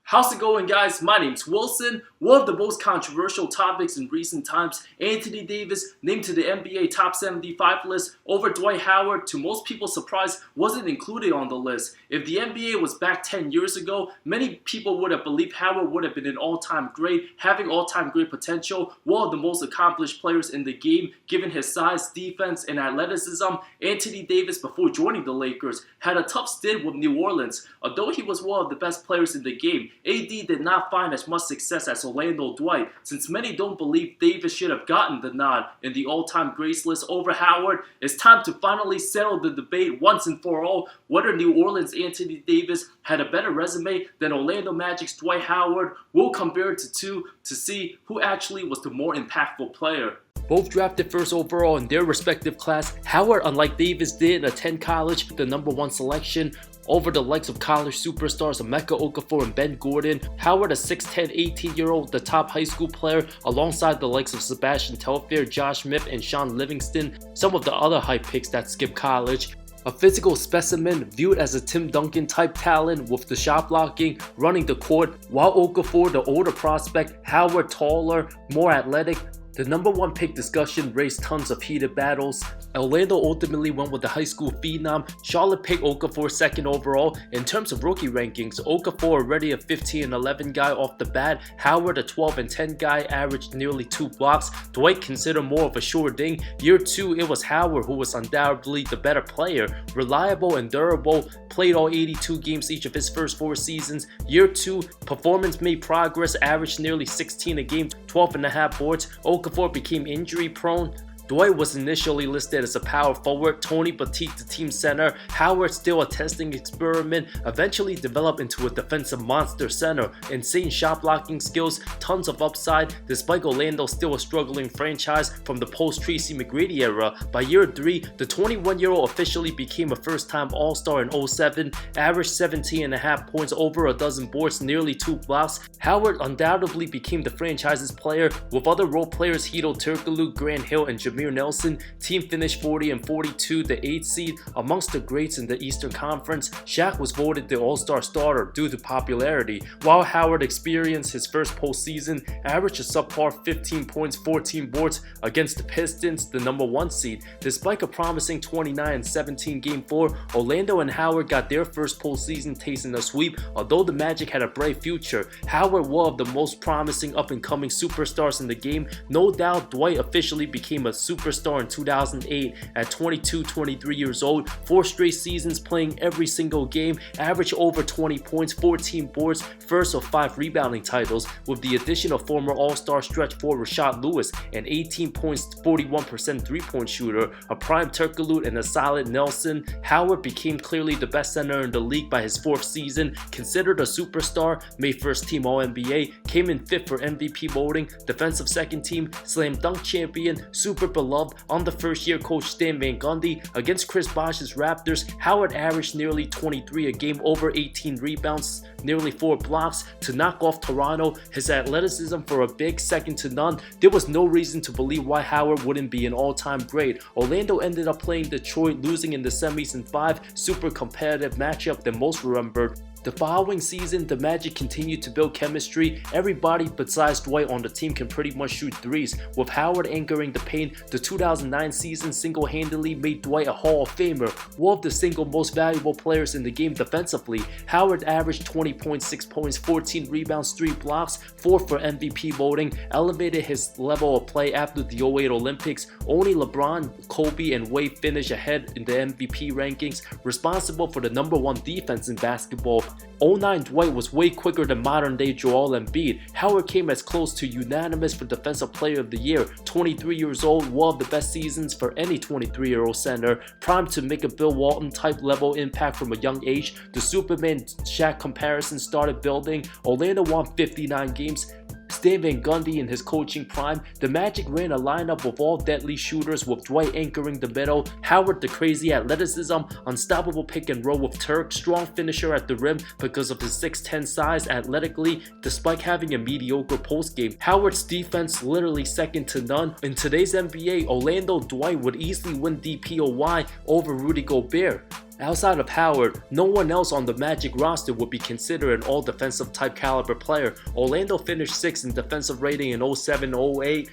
How's it going, guys? My name's Wilson. One of the most controversial topics in recent times, Anthony Davis named to the NBA Top 75 list over Dwight Howard, to most people's surprise, wasn't included on the list. If the NBA was back 10 years ago, many people would have believed Howard would have been an all-time great, having all-time great potential, one of the most accomplished players in the game, given his size, defense, and athleticism. Anthony Davis, before joining the Lakers, had a tough stint with New Orleans. Although he was one of the best players in the game, AD did not find as much success as Orlando Dwight, since many don't believe Davis should have gotten the nod in the all-time greats list over Howard. It's time to finally settle the debate once and for all whether New Orleans' Anthony Davis had a better resume than Orlando Magic's Dwight Howard. We'll compare the two to see who actually was the more impactful player. Both drafted first overall in their respective class, Howard, unlike Davis, did attend college, the #1 selection, over the likes of college superstars Emeka Okafor and Ben Gordon. Howard, a 6'10", 18-year-old, the top high school player, alongside the likes of Sebastian Telfair, Josh Smith, and Sean Livingston, some of the other high picks that skipped college. A physical specimen, viewed as a Tim Duncan type talent with the shot blocking, running the court, while Okafor, the older prospect, Howard taller, more athletic. The #1 pick discussion raised tons of heated battles. Orlando ultimately went with the high school phenom. Charlotte picked Okafor second overall. In terms of rookie rankings, Okafor already a 15-11 guy off the bat. Howard, a 12-10 guy, averaged nearly 2 blocks. Dwight considered more of a sure thing. Year 2, it was Howard who was undoubtedly the better player. Reliable and durable, played all 82 games each of his first 4 seasons. Year 2, performance made progress, averaged nearly 16 a game, 12.5 boards. Okafor became injury prone. Dwight was initially listed as a power forward, Tony Batiste the team center, Howard still a testing experiment, eventually developed into a defensive monster center, insane shot blocking skills, tons of upside, despite Orlando still a struggling franchise from the post-Tracy McGrady era. By year 3, the 21-year-old officially became a first-time All-Star in 07, averaged 17.5 points, over a dozen boards, nearly 2 blocks. Howard undoubtedly became the franchise's player, with other role players Hedo Turkoglu, Grant Hill, and Jameer Nelson. Team finished 40 and 42, the 8th seed, amongst the greats in the Eastern Conference. Shaq was voted the All-Star starter due to popularity, while Howard experienced his first postseason, averaged a subpar 15 points, 14 boards against the Pistons, the #1 seed. Despite a promising 29-17 Game 4, Orlando and Howard got their first postseason taste in a sweep. Although the Magic had a bright future, Howard, one of the most promising up-and-coming superstars in the game. No doubt, Dwight officially became a superstar in 2008 at 22-23 years old, 4 straight seasons playing every single game, averaged over 20 points, 14 boards, first of 5 rebounding titles, with the addition of former All-Star stretch forward Rashad Lewis, an 18 points, 41% three-point shooter, a prime Turkoglu, and a solid Nelson. Howard became clearly the best center in the league by his 4th season, considered a superstar, made first team All-NBA, came in 5th for MVP voting, defensive second team, slam dunk champion, super beloved on the first-year coach Stan Van Gundy. Against Chris Bosh's Raptors, Howard averaged nearly 23 a game, over 18 rebounds, nearly 4 blocks to knock off Toronto. His athleticism for a big, second to none. There was no reason to believe why Howard wouldn't be an all-time great. Orlando ended up playing Detroit, losing in the semis in 5, super competitive matchup that most remembered. The following season, the Magic continued to build chemistry. Everybody besides Dwight on the team can pretty much shoot threes, with Howard anchoring the paint. The 2009 season single-handedly made Dwight a Hall of Famer, one of the single most valuable players in the game defensively. Howard averaged 20 points, 6 points, 14 rebounds, 3 blocks, 4th for MVP voting, elevated his level of play after the 08 Olympics. Only LeBron, Kobe, and Wade finished ahead in the MVP rankings, responsible for the #1 defense in basketball. 09 Dwight was way quicker than modern-day Joel Embiid. Howard came as close to unanimous for Defensive Player of the Year. 23 years old, one of the best seasons for any 23-year-old center, primed to make a Bill Walton-type level impact from a young age. The Superman-Shaq comparison started building. Orlando won 59 games. Stan Van Gundy in his coaching prime, the Magic ran a lineup with all deadly shooters, with Dwight anchoring the middle, Howard the crazy athleticism, unstoppable pick and roll with Turk, strong finisher at the rim because of his 6'10 size athletically, despite having a mediocre post game. Howard's defense literally second to none. In today's NBA, Orlando Dwight would easily win DPOY over Rudy Gobert. Outside of Howard, no one else on the Magic roster would be considered an all-defensive type caliber player. Orlando finished 6th in defensive rating in 07-08,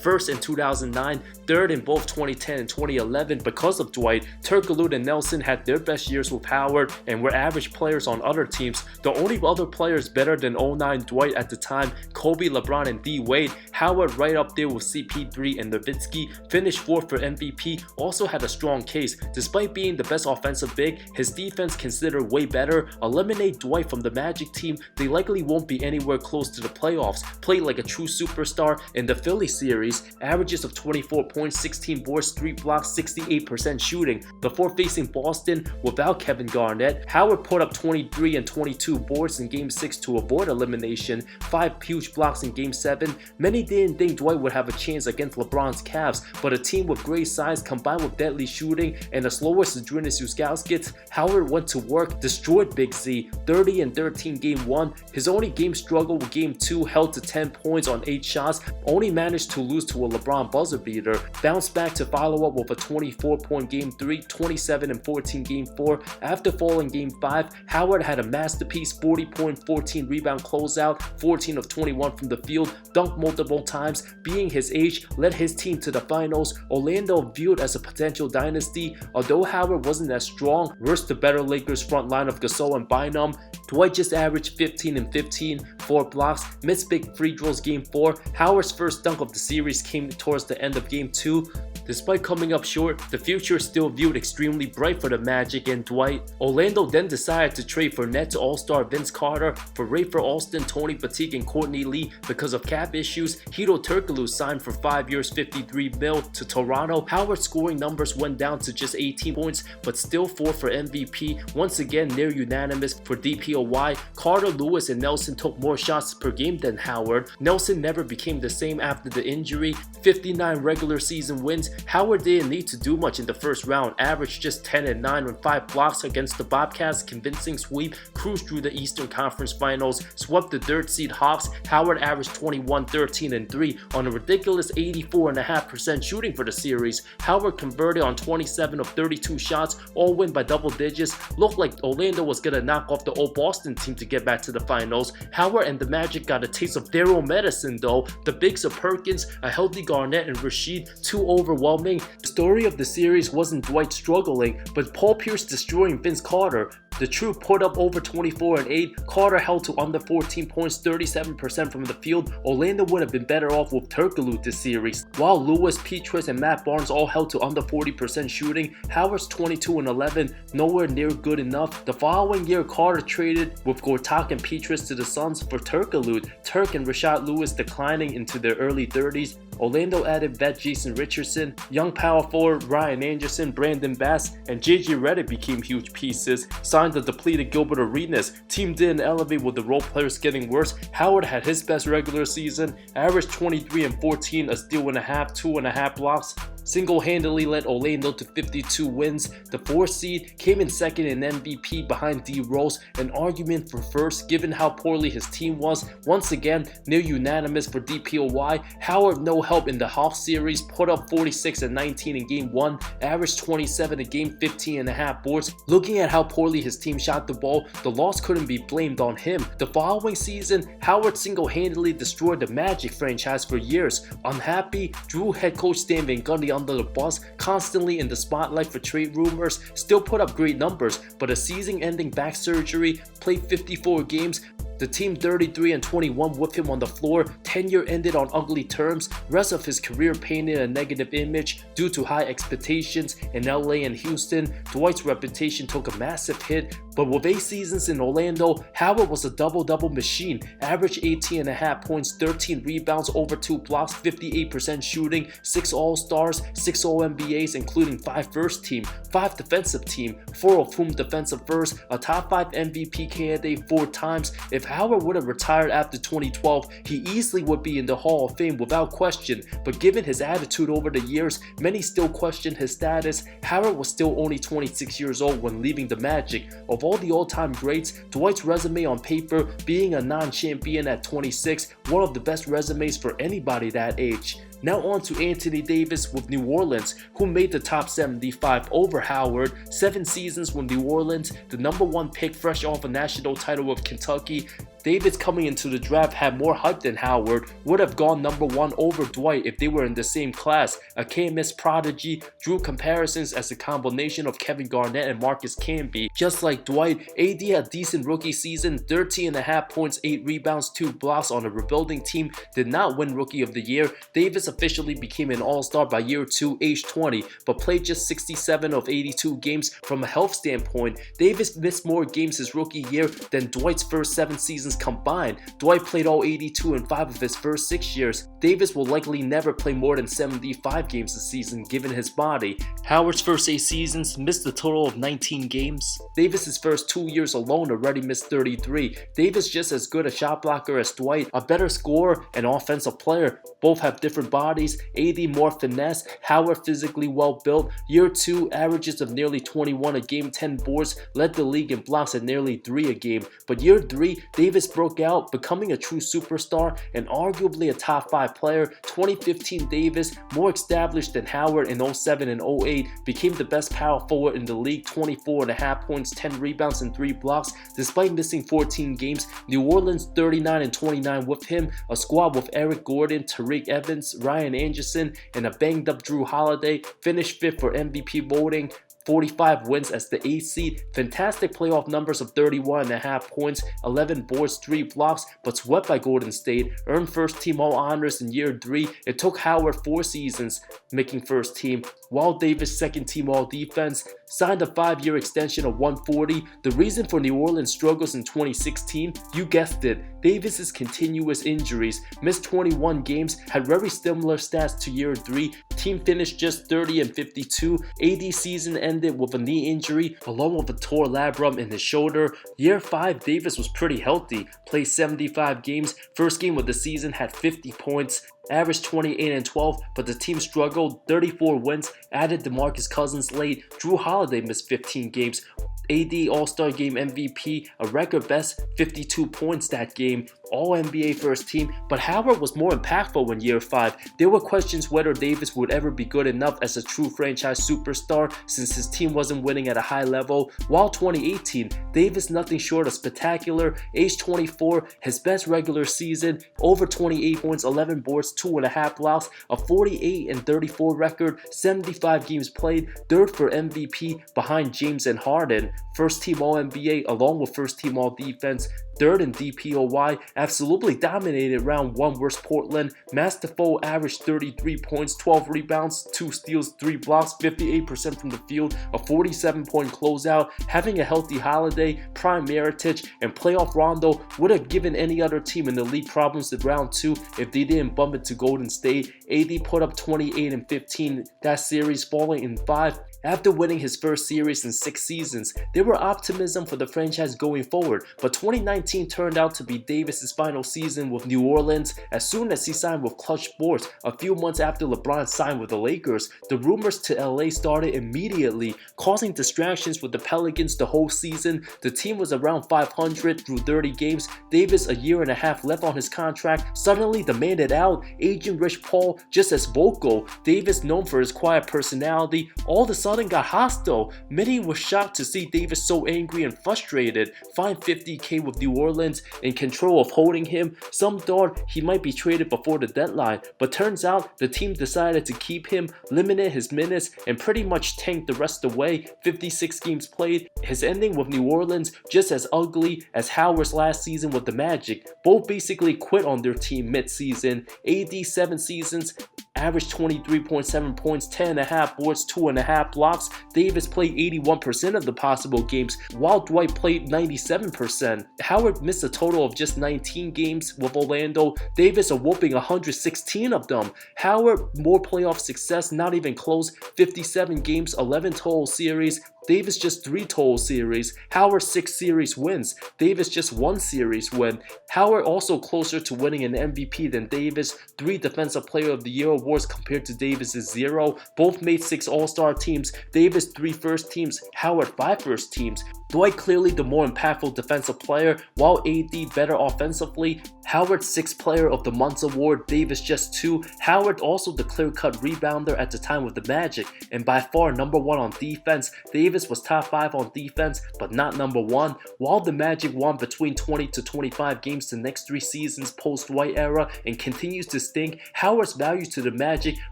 first in 2009, third in both 2010 and 2011 because of Dwight. Turkoglu and Nelson had their best years with Howard and were average players on other teams. The only other players better than 09 Dwight at the time, Kobe, LeBron, and D Wade. Howard right up there with CP3 and Nowitzki, finished 4th for MVP, also had a strong case. Despite being the best offensive big, his defense considered way better. Eliminate Dwight from the Magic team, they likely won't be anywhere close to the playoffs. Played like a true superstar in the Philly series, averages of 24 points, 16 boards, 3 blocks, 68% shooting. Before facing Boston without Kevin Garnett, Howard put up 23 and 22 boards in Game 6 to avoid elimination, 5 huge blocks in Game 7. Many didn't think Dwight would have a chance against LeBron's Cavs, but a team with great size combined with deadly shooting and a slower Zydrunas Ilgauskas, Howard went to work, destroyed Big Z, 30 and 13 Game 1. His only game struggle with Game 2 held to 10 points on 8 shots, only managed to lose to a LeBron buzzer beater, bounced back to follow up with a 24-point Game 3, 27 and 14 Game 4. After falling Game 5, Howard had a masterpiece 40-point, 14 rebound closeout, 14 of 21 from the field, dunked multiple times. Being his age, led his team to the finals. Orlando viewed as a potential dynasty. Although Howard wasn't as strong, versus the better Lakers front line of Gasol and Bynum, Dwight just averaged 15 and 15, 4 blocks, missed big free throws Game 4. Howard's first dunk of the series came towards the end of Game 2. Despite coming up short, the future is still viewed extremely bright for the Magic and Dwight. Orlando then decided to trade for Nets All-Star Vince Carter for Rafer Alston, Tony Batik, and Courtney Lee. Because of cap issues, Hedo Turkoglu signed for 5 years $53 million to Toronto. Howard's scoring numbers went down to just 18 points, but still 4th for MVP, once again near unanimous for DPOY. Carter, Lewis, and Nelson took more shots per game than Howard. Nelson never became the same after the injury. 59 regular season wins. Howard didn't need to do much in the first round, averaged just 10 and 9 with 5 blocks against the Bobcats, convincing sweep, cruised through the Eastern Conference Finals, swept the 3rd seed Hawks. Howard averaged 21, 13, and 3 on a ridiculous 84.5% shooting for the series. Howard converted on 27 of 32 shots, all win by double digits. Looked like Orlando was gonna knock off the old Boston team to get back to the finals. Howard and the Magic got a taste of their own medicine though. The bigs of Perkins, a healthy Garnett, and Rasheed, too overwhelming. The story of the series wasn't Dwight struggling, but Paul Pierce destroying Vince Carter. The True put up over 24 and 8. Carter held to under 14 points, 37% from the field. Orlando would have been better off with Turkoglu this series. While Lewis, Petrus, and Matt Barnes all held to under 40% shooting, Howard's 22 and 11, nowhere near good enough. The following year, Carter traded with Gortat and Petrus to the Suns for Turkoglu. Turk and Rashad Lewis declining into their early 30s. Orlando added vet Jason Richardson, young power forward Ryan Anderson, Brandon Bass, and JJ Redick became huge pieces. Signed the depleted Gilbert Arenas. Team didn't elevate with the role players getting worse. Howard had his best regular season, averaged 23 and 14, a steal and a half, 2.5 blocks. Single-handedly led Orlando to 52 wins. The 4th seed came in second in MVP behind D Rose, an argument for first given how poorly his team was. Once again, near unanimous for DPOY. Howard no help in the Hawks series, put up 46 and 19 in Game 1, averaged 27 in Game 15.5 boards. Looking at how poorly his team shot the ball, the loss couldn't be blamed on him. The following season, Howard single-handedly destroyed the Magic franchise for years. Unhappy, drew head coach Stan Van Gundy under the bus, constantly in the spotlight for trade rumors, still put up great numbers, but a season-ending back surgery, played 54 games, the team 33 and 21 with him on the floor. Tenure ended on ugly terms. Rest of his career painted a negative image due to high expectations in LA and Houston. Dwight's reputation took a massive hit, but with 8 seasons in Orlando, Howard was a double-double machine. Averaged 18.5 points, 13 rebounds, over 2 blocks, 58% shooting, 6 All-Stars, 6 All-NBAs, including 5 first team, 5 defensive team, 4 of whom defensive first, a top 5 MVP candidate 4 times. If Howard would have retired after 2012, he easily would be in the Hall of Fame without question, but given his attitude over the years, many still question his status. Howard was still only 26 years old when leaving the Magic. Of all the all-time greats, Dwight's resume on paper, being a non-champion at 26, one of the best resumes for anybody that age. Now on to Anthony Davis with New Orleans, who made the top 75 over Howard. 7 seasons with New Orleans, the #1 pick fresh off a national title of Kentucky. Davis coming into the draft had more hype than Howard, would have gone #1 over Dwight if they were in the same class. A KMS prodigy, drew comparisons as a combination of Kevin Garnett and Marcus Camby. Just like Dwight, AD had a decent rookie season, 13.5 points, 8 rebounds, 2 blocks on a rebuilding team, did not win Rookie of the Year. Davis officially became an All-Star by year 2, age 20, but played just 67 of 82 games. From a health standpoint, Davis missed more games his rookie year than Dwight's first 7 seasons combined. Dwight played all 82 in 5 of his first 6 years. Davis will likely never play more than 75 games a season given his body. Howard's first 8 seasons missed a total of 19 games. Davis's first 2 years alone already missed 33. Davis just as good a shot blocker as Dwight, a better scorer and offensive player. Both have different bodies, AD more finesse, Howard physically well built. Year 2 averages of nearly 21 a game, 10 boards, led the league in blocks at nearly 3 a game. But year 3, Davis broke out, becoming a true superstar and arguably a top 5 player. 2015 Davis, more established than Howard in 07 and 08, became the best power forward in the league, 24.5 points, 10 rebounds and 3 blocks. Despite missing 14 games, New Orleans 39 and 29 with him, a squad with Eric Gordon, Tariq Evans, Ryan Anderson, and a banged up Drew Holiday, finished 5th for MVP voting. 45 wins as the 8th seed, fantastic playoff numbers of 31.5 points, 11 boards, 3 blocks, but swept by Golden State, earned first team all honors in year 3. It took Howard 4 seasons making first team, while Davis second team all defense, signed a 5-year extension of $140. The reason for New Orleans' struggles in 2016, you guessed it, Davis's continuous injuries, missed 21 games, had very similar stats to year 3, team finished just 30 and 52, AD season ended with a knee injury along with a tore labrum in his shoulder. Year 5, Davis was pretty healthy, played 75 games, first game of the season had 50 points, averaged 28 and 12, but the team struggled, 34 wins, added DeMarcus Cousins late, Drew Holiday missed 15 games, AD All-Star Game MVP, a record best 52 points that game, All-NBA first team, but Howard was more impactful in year 5. There were questions whether Davis would ever be good enough as a true franchise superstar since his team wasn't winning at a high level, while 2018, Davis nothing short of spectacular, age 24, his best regular season, over 28 points, 11 boards, 2.5 blocks, a 48 and 34 record, 75 games played, 3rd for MVP behind James and Harden, first team All-NBA along with first team All-Defense, 3rd in DPOY, absolutely dominated round 1 versus Portland. Masterful averaged 33 points, 12 rebounds, 2 steals, 3 blocks, 58% from the field, a 47-point closeout. Having a healthy Holiday, prime Mirotic, and playoff Rondo would have given any other team in the league problems in round 2 if they didn't bump it to Golden State. AD put up 28 and 15 that series, falling in 5. After winning his first series in 6 seasons, there were optimism for the franchise going forward, but 2019 turned out to be Davis's final season with New Orleans. As soon as he signed with Clutch Sports, a few months after LeBron signed with the Lakers, the rumors to LA started immediately, causing distractions with the Pelicans the whole season. The team was around 500 through 30 games. Davis, a year and a half left on his contract, suddenly demanded out. Agent Rich Paul just as vocal. Davis, known for his quiet personality, all of a sudden got hostile. Many were shocked to see Davis so angry and frustrated. Fined $50K with New Orleans, in control of holding him. Some thought he might be traded before the deadline, but turns out the team decided to keep him, limited his minutes, and pretty much tanked the rest of the way. 56 games played. His ending with New Orleans just as ugly as Howard's last season with the Magic. Both basically quit on their team mid-season. AD 7 seasons, averaged 23.7 points, 10.5 boards, 2.5 blocks. Davis played 81% of the possible games, while Dwight played 97%. Howard missed a total of just 19 games with Orlando. Davis a whooping 116 of them. Howard more playoff success, not even close, 57 games, 11 total series. Davis just 3 total series. Howard 6 series wins. Davis just 1 series win. Howard also closer to winning an MVP than Davis. 3 Defensive Player of the Year awards compared to Davis's 0. Both made 6 All-Star teams. Davis 3 first teams. Howard 5 first teams. Dwight clearly the more impactful defensive player, while AD better offensively. Howard 6th Player of the Month award, Davis just 2. Howard also the clear-cut rebounder at the time with the Magic, and by far number 1 on defense. Davis was top 5 on defense, but not number 1. While the Magic won between 20 to 25 games the next 3 seasons post-Dwight era and continues to stink, Howard's value to the Magic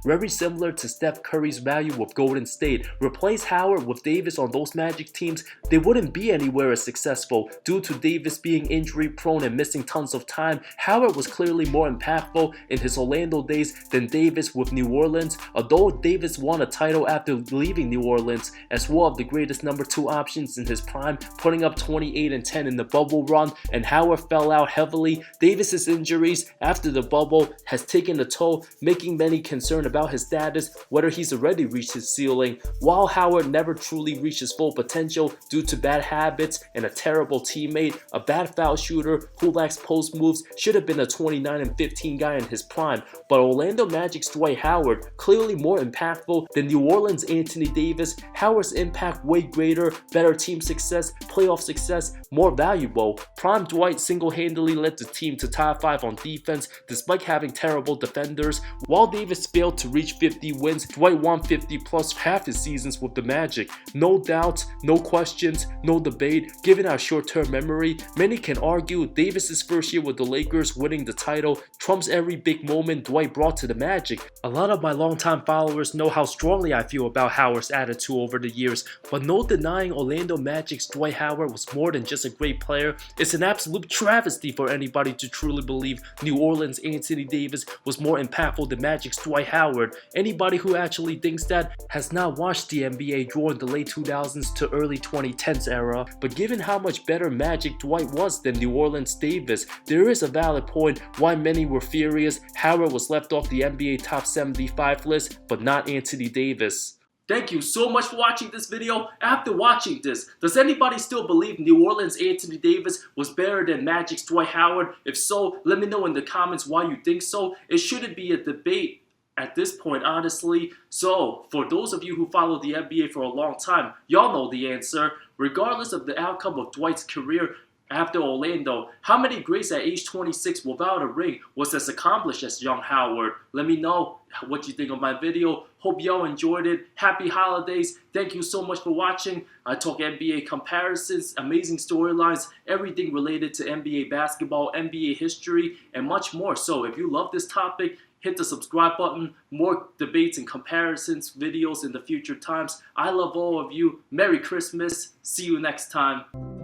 very similar to Steph Curry's value with Golden State. Replace Howard with Davis on those Magic teams, they wouldn't be anywhere as successful. Due to Davis being injury prone and missing tons of time, Howard was clearly more impactful in his Orlando days than Davis with New Orleans, although Davis won a title after leaving New Orleans as one of the greatest number 2 options in his prime, putting up 28 and 10 in the bubble run, and Howard fell out heavily. Davis's injuries after the bubble has taken a toll, making many concerned about his status, whether he's already reached his ceiling, while Howard never truly reached his full potential due to bad habits and a terrible teammate, a bad foul shooter who lacks post moves, should have been a 29 and 15 guy in his prime. But Orlando Magic's Dwight Howard, clearly more impactful than New Orleans' Anthony Davis. Howard's impact way greater, better team success, playoff success, more valuable. Prime Dwight single-handedly led the team to top 5 on defense despite having terrible defenders. While Davis failed to reach 50 wins, Dwight won 50 plus half his seasons with the Magic. No doubts, no questions, no debate. Given our short-term memory, many can argue Davis's first year with the Lakers winning the title trumps every big moment Dwight brought to the Magic. A lot of my longtime followers know how strongly I feel about Howard's attitude over the years, but no denying Orlando Magic's Dwight Howard was more than just a great player. It's an absolute travesty for anybody to truly believe New Orleans' Anthony Davis was more impactful than Magic's Dwight Howard. Anybody who actually thinks that has not watched the NBA during the late 2000s to early 2010s era. But given how much better Magic Dwight was than New Orleans Davis, there is a valid point why many were furious Howard was left off the NBA top 75 list, but not Anthony Davis. Thank you so much for watching this video. After watching this, does anybody still believe New Orleans Anthony Davis was better than Magic's Dwight Howard? If so, let me know in the comments why you think so. It shouldn't be a debate at this point, honestly. So, for those of you who followed the NBA for a long time, y'all know the answer. Regardless of the outcome of Dwight's career after Orlando, how many greats at age 26 without a ring was as accomplished as young Howard? Let me know what you think of my video. Hope y'all enjoyed it. Happy holidays. Thank you so much for watching. I talk NBA comparisons, amazing storylines, everything related to NBA basketball, NBA history, and much more. So if you love this topic, hit the subscribe button. More debates and comparisons videos in the future times. I love all of you. Merry Christmas. See you next time.